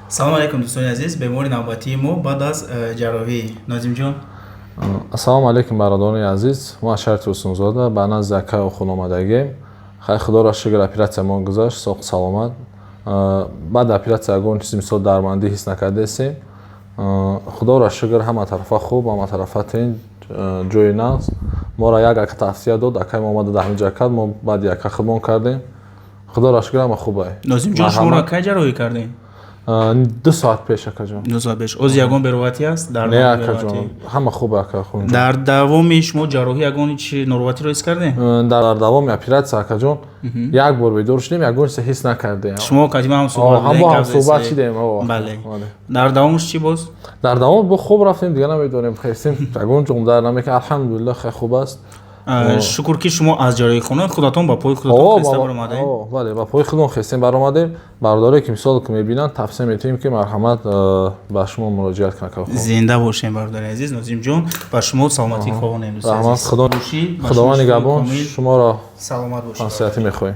салом алейкум дӯстони азиз, бемори навбатии мо баъд аз ҷарроҳӣ. Нозимҷон, ассалому алейкум бародарони азиз. Ма Шарти Усунзода ба назди акаи Охун омадагем. Хай худоро шукр, оператсияамон гузашт соғ саломат. Баъди оператсия ягон чизи мисол дармандӣ ҳис накардесем. Худоро шукр, ҳама тарафа хуб, ҳама тарафа тинҷ, ҷойи нағз. Моро як ака тавсия дод, акаи мо омада даҳмиҷа кард, мо баъди ака хидмон кардем. Худоро шукр, ҳама хуб. Нозимҷон, шуморо кай ҷарроҳӣ кардем? 2 соат пеш акаҷон. 2 соат пеш. Оз ягон бероватӣ аст? Не акаҷон, ҳама хуб ака хунҷон. Дар давоми шумо ҷарроҳӣ ягон чи нороҳатиро ҳис кардем? Дар давоми оператсия акаҷон як бор бедор шудем, ягон чиз ҳис накардем. Шумо кадима ҳам суҳбат шидем. Бале. Дар давомш чӣ боз? Дар давом бо хуб рафтем, дига намедонем, хестем ягон ҷом дар намекард. Алҳамдулилла хай хуб аст. Шукр ки шумо аз ҷарроҳихона худатон ба пои худатон хеста баромадем. Бале, ба пои худмон хестем баромадем. Бародаре ки мисол ки мебинанд тавсия метиҳем ки марҳамат ба шумо муроҷиат кунанд. Зинда бошем бародари азиз. Нозимҷон, ба шумо саломатӣ хоҳонем. Худованд нигоҳбон шуморо саломат бошед. маслиҳатӣ мехоҳем.